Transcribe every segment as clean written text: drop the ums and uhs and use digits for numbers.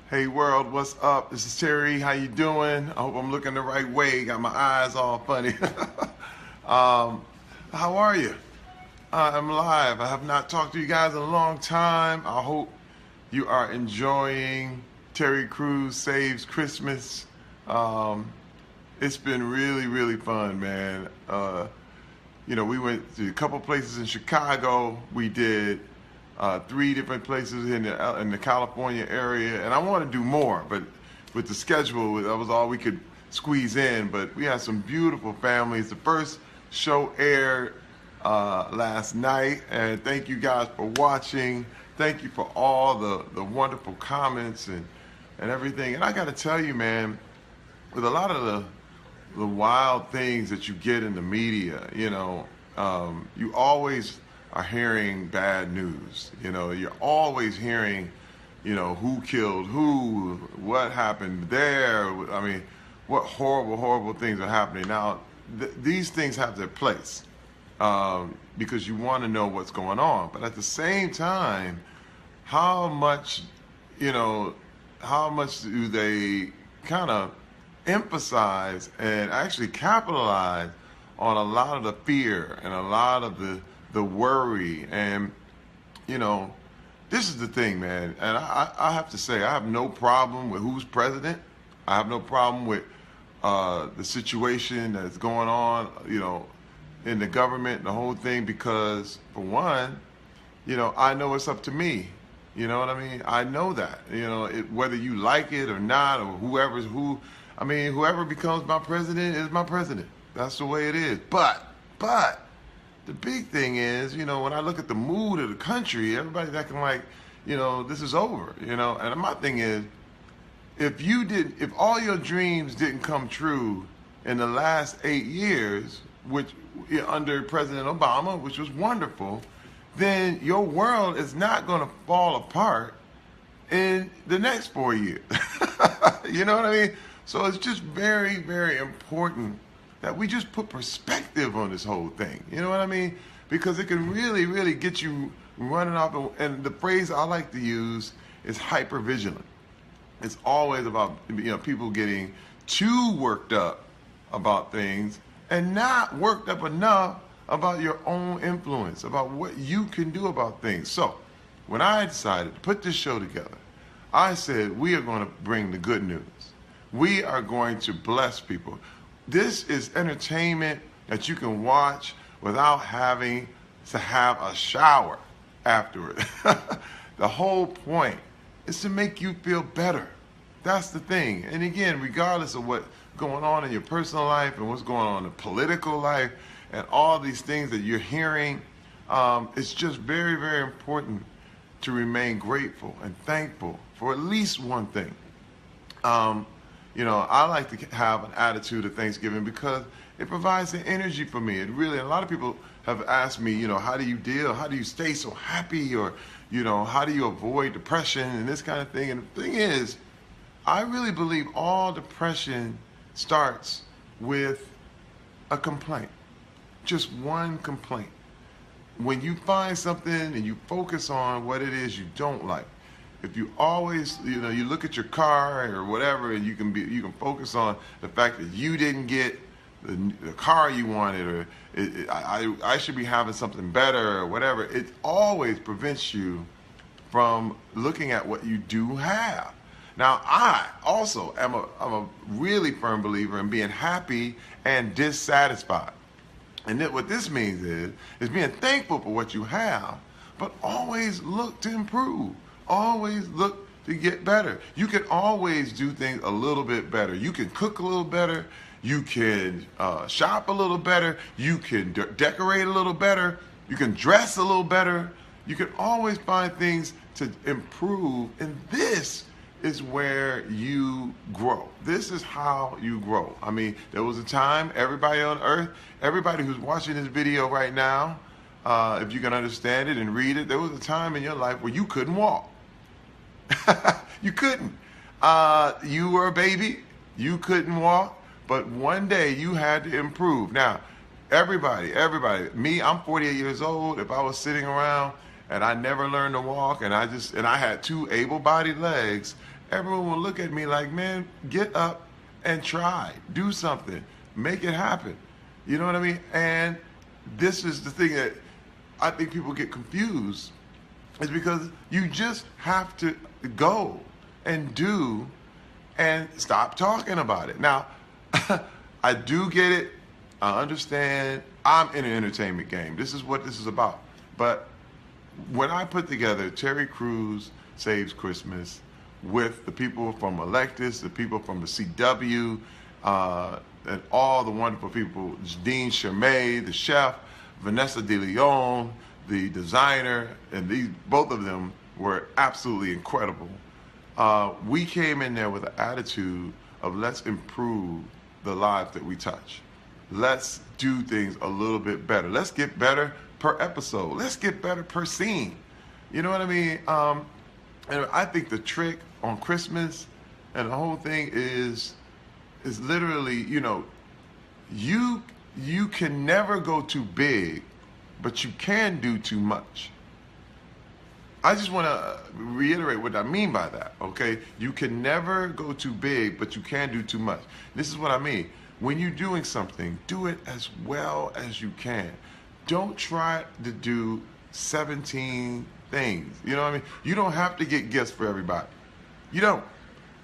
Hey world, what's up? This is Terry. How you doing? I hope I'm looking the right way. Got my eyes all funny. um, how are you? I'm live. I have not talked to you guys in a long time. I hope you are enjoying Terry Crews Saves Christmas. Um, it's been really, really fun, man. We went to a couple places in Chicago. We did three different places in the California area, and I want to do more, but with the schedule, that was all we could squeeze in. But we had some beautiful families. The first show aired last night, and thank you guys for watching. Thank you for all the wonderful comments and everything. And I got to tell you, man, with a lot of the wild things that you get in the media, you always are hearing bad news. You're always hearing, who killed who, what happened there. I mean, what horrible, horrible things are happening. Now, these things have their place because you want to know what's going on. But at the same time, how much do they kind of emphasize and actually capitalize on a lot of the fear and a lot of the worry? And this is the thing, man, and I have to say, I have no problem with who's president. I have no problem with the situation that's going on in the government and the whole thing, because for one, I know it's up to me. You know what I mean? I know that, whether you like it or not, or whoever becomes my president is my president. That's the way it is. But the big thing is, when I look at the mood of the country, everybody's acting like, this is over, And my thing is, if all your dreams didn't come true in the last 8 years, which under President Obama, which was wonderful, then your world is not going to fall apart in the next 4 years. You know what I mean? So it's just very, very important that we just put perspective on this whole thing. You know what I mean? Because it can really, really get you running off. And the phrase I like to use is hypervigilant. It's always about people getting too worked up about things and not worked up enough about your own influence, about what you can do about things. So when I decided to put this show together, I said, we are going to bring the good news. We are going to bless people. This is entertainment that you can watch without having to have a shower afterward. The whole point is to make you feel better. That's the thing. And again, regardless of what's going on in your personal life and what's going on in the political life and all these things that you're hearing, it's just very, very important to remain grateful and thankful for at least one thing. I like to have an attitude of Thanksgiving because it provides the energy for me. It really, a lot of people have asked me, how do you stay so happy, or, how do you avoid depression and this kind of thing? And the thing is, I really believe all depression starts with a complaint, just one complaint. When you find something and you focus on what it is you don't like, if you always, you look at your car or whatever, and you can focus on the fact that you didn't get the car you wanted, or I should be having something better or whatever. It always prevents you from looking at what you do have. Now, I also I'm a really firm believer in being happy and dissatisfied. And what this means is being thankful for what you have, but always look to improve. Always look to get better. You can always do things a little bit better. You can cook a little better. You can shop a little better. You can decorate a little better. You can dress a little better. You can always find things to improve. And this is where you grow. This is how you grow. I mean, there was a time, everybody on earth, everybody who's watching this video right now, if you can understand it and read it, there was a time in your life where you couldn't walk. You couldn't. You were a baby. You couldn't walk. But one day you had to improve. Now, everybody, me, I'm 48 years old. If I was sitting around and I never learned to walk, and I had two able-bodied legs, everyone will look at me like, man, get up and try. Do something. Make it happen. You know what I mean? And this is the thing that I think people get confused, is because you just have to go and do and stop talking about it. Now, I do get it. I understand. I'm in an entertainment game. This is what this is about. But when I put together Terry Crews Saves Christmas with the people from Electus, the people from the CW, and all the wonderful people, Dean Charmay, the chef, Vanessa De Leon, the designer, and both of them were absolutely incredible. We came in there with an attitude of, let's improve the lives that we touch. Let's do things a little bit better. Let's get better per episode. Let's get better per scene. You know what I mean? And I think the trick on Christmas and the whole thing is literally, you can never go too big, but you can do too much. I just want to reiterate what I mean by that, okay? You can never go too big, but you can do too much. This is what I mean. When you're doing something, do it as well as you can. Don't try to do 17 things. You know what I mean? You don't have to get gifts for everybody. You don't.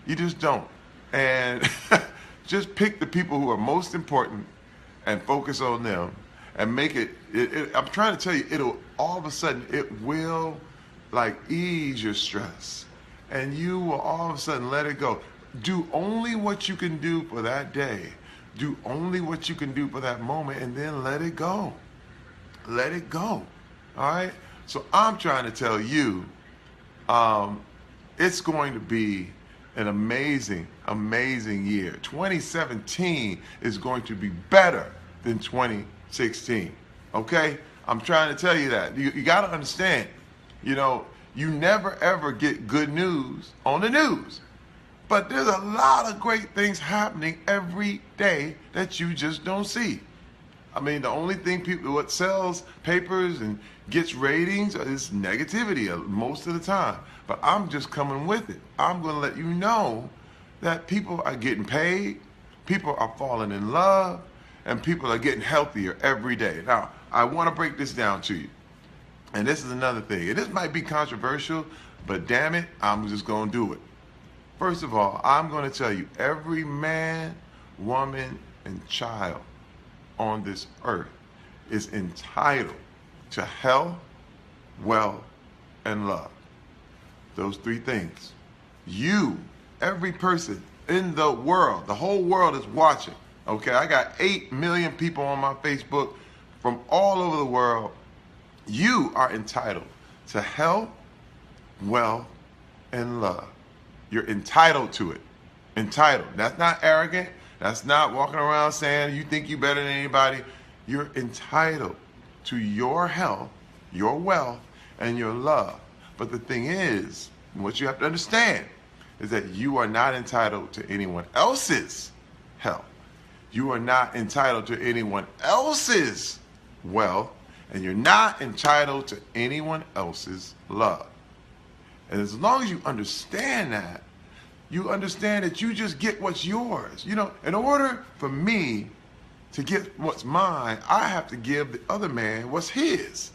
You just don't. And just pick the people who are most important and focus on them and make it, I'm trying to tell you, it'll all of a sudden, it will like ease your stress, and you will all of a sudden let it go. Do only what you can do for that day. Do only what you can do for that moment, and then let it go. Let it go. All right? So I'm trying to tell you, it's going to be an amazing, amazing year. 2017 is going to be better than 2016. Okay? I'm trying to tell you that. You got to understand, you never ever get good news on the news. But there's a lot of great things happening every day that you just don't see. I mean, the only thing what sells papers and gets ratings is negativity most of the time. But I'm just coming with it. I'm going to let you know that people are getting paid, people are falling in love, and people are getting healthier every day. Now, I want to break this down to you. And this is another thing. And this might be controversial, but damn it, I'm just going to do it. First of all, I'm going to tell you, every man, woman, and child on this earth is entitled to health, wealth, and love. Those three things. You, every person in the world, the whole world is watching. Okay, I got 8 million people on my Facebook from all over the world. You are entitled to health, wealth, and love. You're entitled to it. Entitled. That's not arrogant. That's not walking around saying you think you're better than anybody. You're entitled to your health, your wealth, and your love. But the thing is, what you have to understand is that you are not entitled to anyone else's health. You are not entitled to anyone else's wealth, and you're not entitled to anyone else's love. And as long as you understand that, you understand that you just get what's yours. In order for me to get what's mine, I have to give the other man what's his.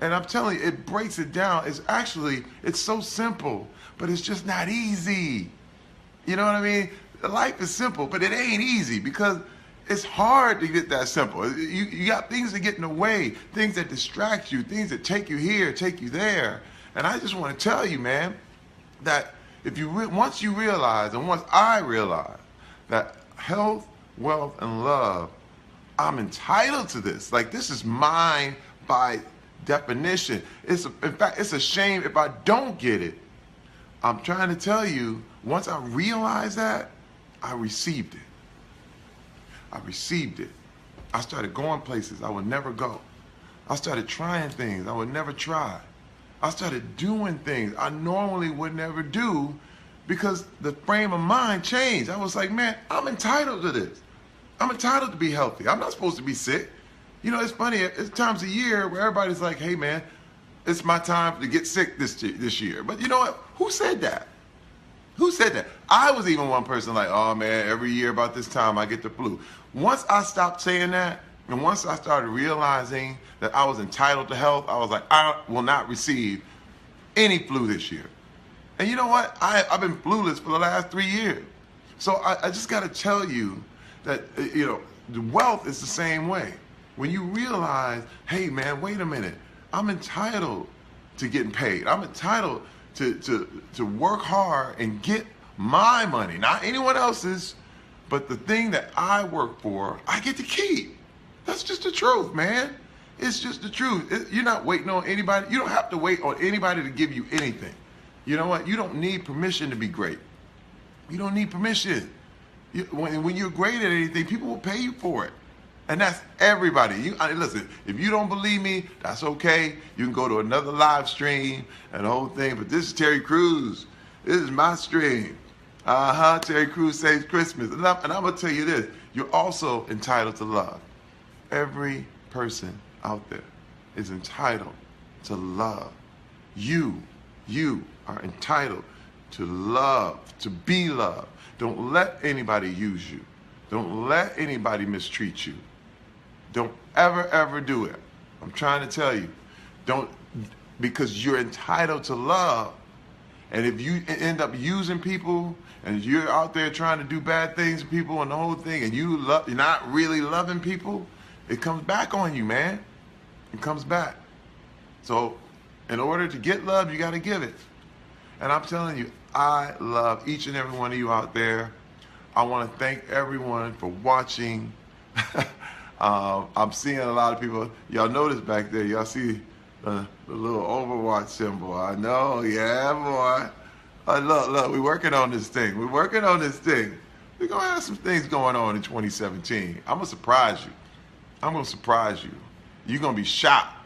And I'm telling you, it breaks it down. It's so simple, but it's just not easy. You know what I mean? Life is simple, but it ain't easy because it's hard to get that simple. You got things that get in the way, things that distract you, things that take you here, take you there. And I just want to tell you, man, that once you realize, and once I realize that health, wealth, and love, I'm entitled to this. Like, this is mine by definition. In fact, it's a shame if I don't get it. I'm trying to tell you, once I realized that, I received it. I received it. I started going places I would never go. I started trying things I would never try. I started doing things I normally would never do because the frame of mind changed. I was like, man, I'm entitled to this. I'm entitled to be healthy. I'm not supposed to be sick. It's funny. It's times a year where everybody's like, hey, man, it's my time to get sick this year. But you know what? Who said that? Who said that? I was even one person like, oh man, every year about this time I get the flu. Once I stopped saying that, and once I started realizing that I was entitled to health, I was like, I will not receive any flu this year. And you know what? I've been flueless for the last 3 years. So I just got to tell you that, the wealth is the same way. When you realize, hey man, wait a minute, I'm entitled to getting paid. I'm entitled to work hard and get my money, not anyone else's, but the thing that I work for, I get to keep. That's just the truth, man. It's just the truth. You're not waiting on anybody. You don't have to wait on anybody to give you anything. You know what? You don't need permission to be great. You don't need permission. When you're great at anything, people will pay you for it. And that's everybody. Listen, if you don't believe me, that's okay. You can go to another live stream and the whole thing. But this is Terry Crews. This is my stream. Terry Crews Saves Christmas. And I'm going to tell you this. You're also entitled to love. Every person out there is entitled to love. You are entitled to love, to be loved. Don't let anybody use you. Don't let anybody mistreat you. Don't ever do it. I'm trying to tell you. Don't, because you're entitled to love. And if you end up using people and you're out there trying to do bad things to people and the whole thing, and you're not really loving people, it comes back on you, man. It comes back. So in order to get love, you got to give it. And I'm telling you, I love each and every one of you out there. I want to thank everyone for watching. I'm seeing a lot of people. Y'all notice back there, y'all see the little Overwatch symbol. I know, yeah, boy. Look, we're working on this thing. We're going to have some things going on in 2017. I'm going to surprise you. You're going to be shocked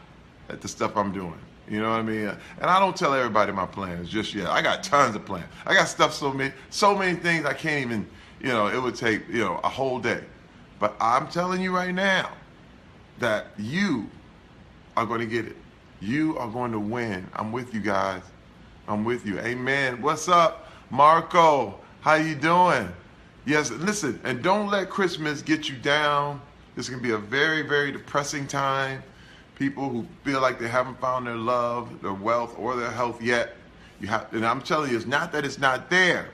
at the stuff I'm doing. You know what I mean? And I don't tell everybody my plans just yet. I got tons of plans. I got stuff, so many things I can't even, it would take, a whole day. But I'm telling you right now that you are going to get it. You are going to win. I'm with you guys. I'm with you. Amen. What's up, Marco? How you doing? Yes, listen, and don't let Christmas get you down. This can be a very, very depressing time. People who feel like they haven't found their love, their wealth, or their health yet. And I'm telling you, it's not that it's not there.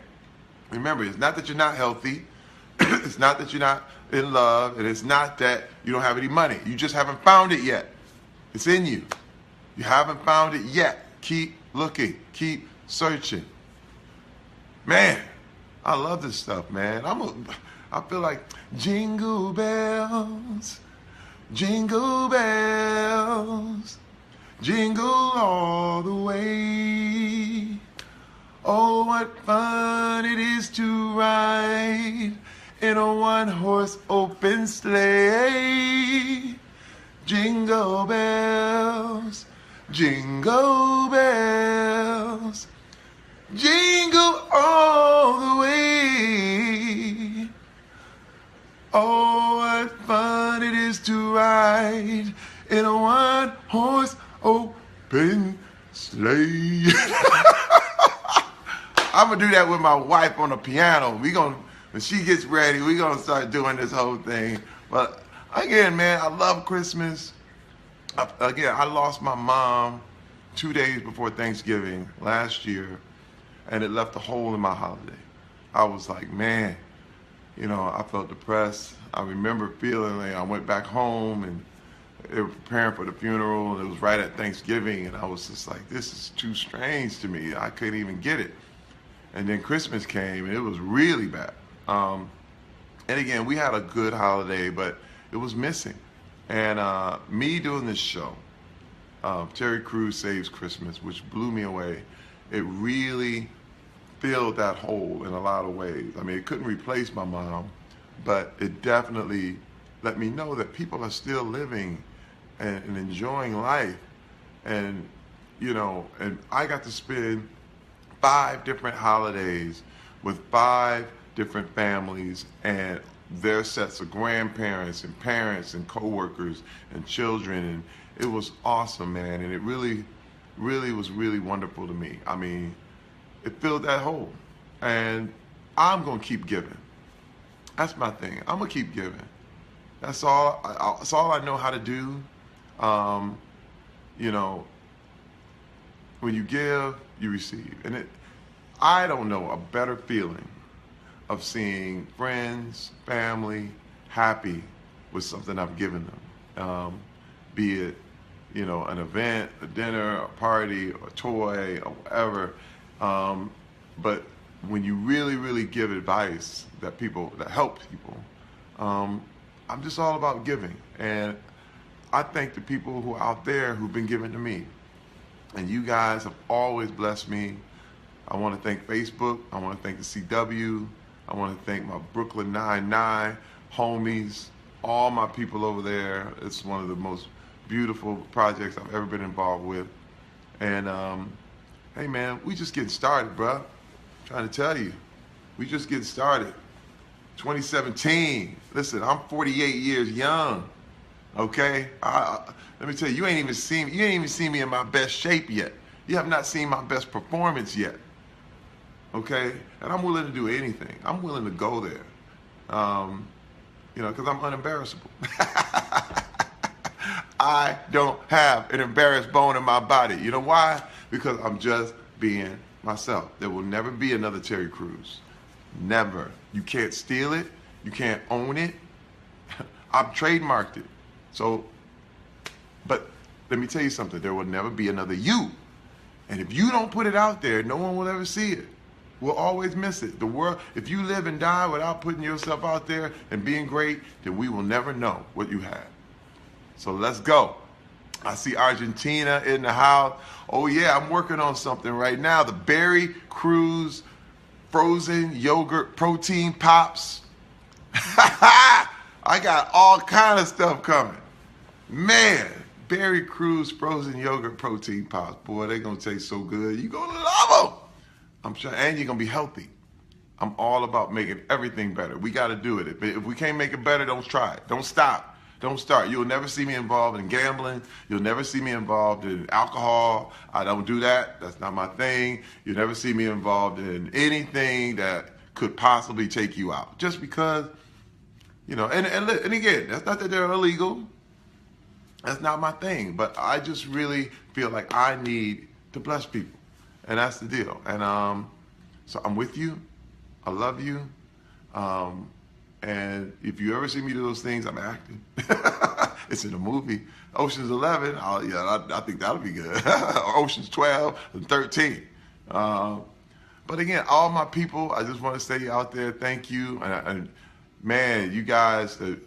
Remember, it's not that you're not healthy. It's not that you're not in love. And it's not that you don't have any money. You just haven't found it yet. It's in you. You haven't found it yet. Keep looking. Keep searching. Man, I love this stuff, man. I feel like jingle bells. Jingle bells, jingle all the way. Oh, what fun it is to ride in a one-horse open sleigh. Jingle bells, jingle bells, jingle all the way. Oh, what fun it is to ride in a one-horse open sleigh. I'm going to do that with my wife on the piano. When she gets ready, we're going to start doing this whole thing. But again, man, I love Christmas. I lost my mom 2 days before Thanksgiving last year, and it left a hole in my holiday. I was like, man. I felt depressed. I remember feeling like I went back home and they were preparing for the funeral, and it was right at Thanksgiving, and I was just like, this is too strange to me. I couldn't even get it. And then Christmas came, and it was really bad. And again, we had a good holiday, but it was missing. And me doing this show, Terry Crews Saves Christmas, which blew me away, it really filled that hole in a lot of ways. I mean, it couldn't replace my mom, but it definitely let me know that people are still living and enjoying life. And, and I got to spend 5 different holidays with 5 different families and their sets of grandparents and parents and coworkers and children. And it was awesome, man. And it really was really wonderful to me. I mean, it filled that hole. And I'm going to keep giving. That's my thing. I'm going to keep giving. That's all I know how to do. You know, when you give, you receive. And I don't know a better feeling of seeing friends, family happy with something I've given them. Be it, you know, an event, a dinner, a party, a toy, or whatever. But when you really, really give advice that helps people, I'm just all about giving. And I thank the people who are out there who've been giving to me. And you guys have always blessed me. I want to thank Facebook. I want to thank the CW. I want to thank my Brooklyn Nine-Nine homies, all my people over there. It's one of the most beautiful projects I've ever been involved with. And hey man, we just getting started, bruh. Trying to tell you, we just getting started. 2017. Listen, I'm 48 years young. Okay, let me tell you, you ain't even seen me in my best shape yet. You have not seen my best performance yet. Okay, and I'm willing to do anything. I'm willing to go there. You know, because I'm unembarrassable. I don't have an embarrassed bone in my body. You know why? Because I'm just being myself. There will never be another Terry Crews. Never. You can't steal it. You can't own it. I've trademarked it. So, but let me tell you something. There will never be another you. And if you don't put it out there, no one will ever see it. We'll always miss it. The world, if you live and die without putting yourself out there and being great, then we will never know what you have. So let's go. I see Argentina in the house. Oh yeah, I'm working on something right now. The Terry Crews frozen yogurt protein pops. I got all kind of stuff coming. Man, Terry Crews frozen yogurt protein pops. Boy, they're going to taste so good. You're going to love them. I'm sure, and you're going to be healthy. I'm all about making everything better. We got to do it. If we can't make it better, don't try it. Don't stop. Don't start. You'll never see me involved in gambling. You'll never see me involved in alcohol. I don't do that. That's not my thing. You'll never see me involved in anything that could possibly take you out. Just because, you know, and again, that's not that they're illegal. That's not my thing. But I just really feel like I need to bless people. And that's the deal. And so I'm with you. I love you. And if you ever see me do those things, I'm acting. It's in a movie. Ocean's 11, I think that'll be good. Ocean's 12 and 13. But again, all my people, I just want to say out there, thank you. And man, you guys that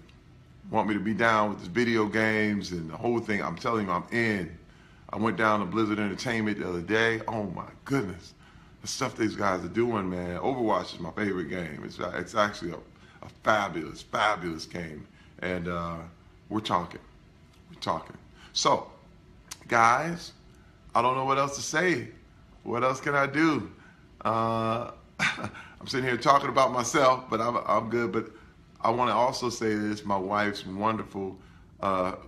want me to be down with the video games and the whole thing, I'm telling you, I'm in. I went down to Blizzard Entertainment the other day. Oh my goodness. The stuff these guys are doing, man. Overwatch is my favorite game. It's actually a fabulous, fabulous game. And we're talking. So, guys, I don't know what else to say. What else can I do? I'm sitting here talking about myself, but I'm good. But I want to also say this. My wife's wonderful.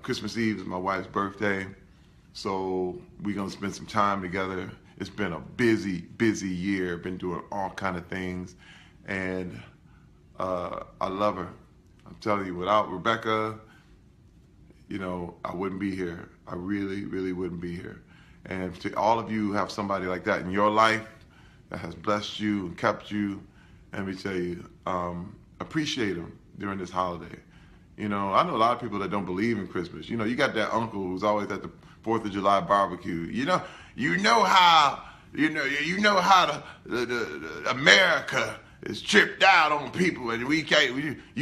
Christmas Eve is my wife's birthday. So we're going to spend some time together. It's been a busy, busy year. Been doing all kind of things. And I love her. I'm telling you, without Rebecca, you know, I wouldn't be here. I really, really wouldn't be here. And to all of you who have somebody like that in your life that has blessed you and kept you, let me tell you, appreciate them during this holiday. You know, I know a lot of people that don't believe in Christmas. You know, you got that uncle who's always at the 4th of July barbecue. You know how the America is tripped out on people, and you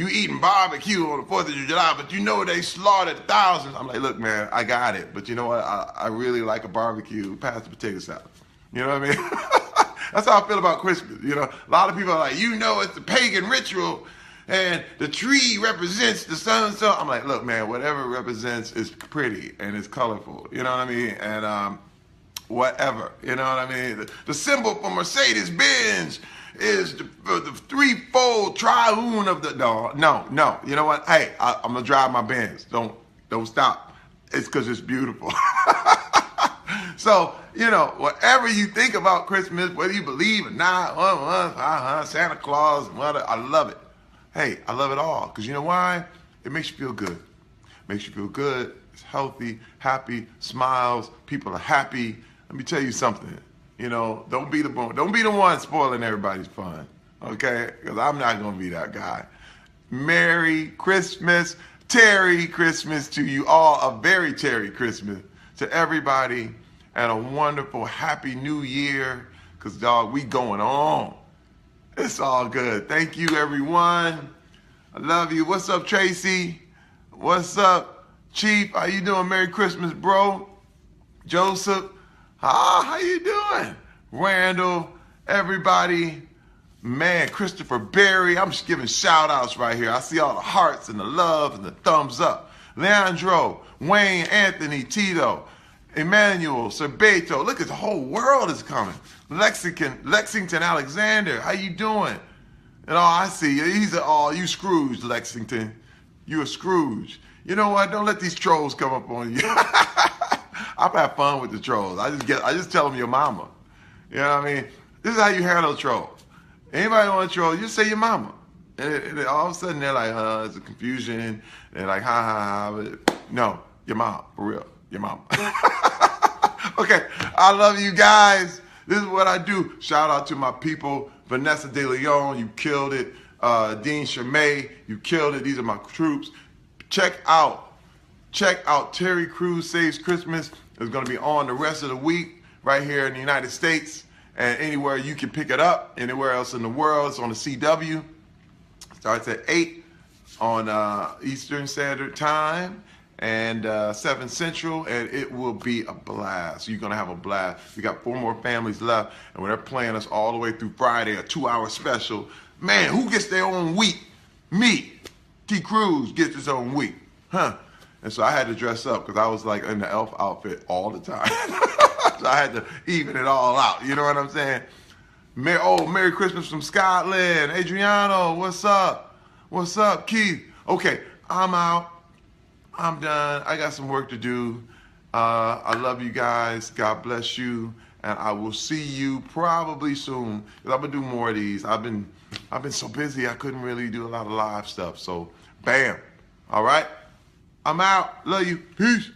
eating barbecue on the 4th of July, but you know they slaughtered thousands. I'm like, look, man, I got it, but you know what? I really like a barbecue. Pass the potato salad. You know what I mean? That's how I feel about Christmas. You know, a lot of people are like, you know, it's a pagan ritual, and the tree represents the sun. So I'm like, look, man, whatever it represents is pretty and it's colorful. You know what I mean? And whatever. You know what I mean? The symbol for Mercedes-Benz is the threefold triune of the no. You know what? Hey, I'm gonna drive my Benz. Don't stop. It's because it's beautiful. So whatever you think about Christmas, whether you believe or not, Santa Claus, whatever, I love it. Hey, I love it all. Because you know why? It makes you feel good. Makes you feel good. It's healthy, happy, smiles. People are happy. Let me tell you something. Don't be the one spoiling everybody's fun. Okay? Because I'm not going to be that guy. Merry Christmas. Terry Christmas to you all. A very Terry Christmas to everybody. And a wonderful, happy new year. Because, dog, we going on. It's all good. Thank you, everyone. I love you. What's up, Tracy? What's up, Chief? How you doing? Merry Christmas, bro. Joseph. How you doing? Randall, everybody. Man, Christopher Berry. I'm just giving shout-outs right here. I see all the hearts and the love and the thumbs up. Leandro, Wayne, Anthony, Tito, Emmanuel, Cerbeto. Look at the whole world is coming. Lexington Alexander, how you doing? And I see you Scrooge, Lexington. You a Scrooge. You know what? Don't let these trolls come up on you. I've had fun with the trolls. I just tell them your mama. You know what I mean? This is how you handle trolls. Anybody want to troll, you just say your mama. And all of a sudden they're like, it's a confusion. They're like, ha. But no, your mom, for real. Your mama. Okay, I love you guys. This is what I do. Shout out to my people. Vanessa De Leon, you killed it. Dean Shermay, you killed it. These are my troops. Check out Terry Crews Saves Christmas. It's going to be on the rest of the week right here in the United States and anywhere you can pick it up. Anywhere else in the world, it's on the CW. Starts at 8 on Eastern Standard Time and 7 Central, and it will be a blast. You're going to have a blast. We got 4 more families left, and they're playing us all the way through Friday, a 2-hour special. Man, who gets their own week? Me. T. Cruz gets his own week. Huh? And so I had to dress up because I was like in the elf outfit all the time. So I had to even it all out. You know what I'm saying? Merry Christmas from Scotland. Adriano, what's up? What's up, Keith? Okay, I'm out. I'm done. I got some work to do. I love you guys. God bless you. And I will see you probably soon. Because I'm going to do more of these. I've been so busy I couldn't really do a lot of live stuff. So, bam. All right? I'm out. Love you. Peace.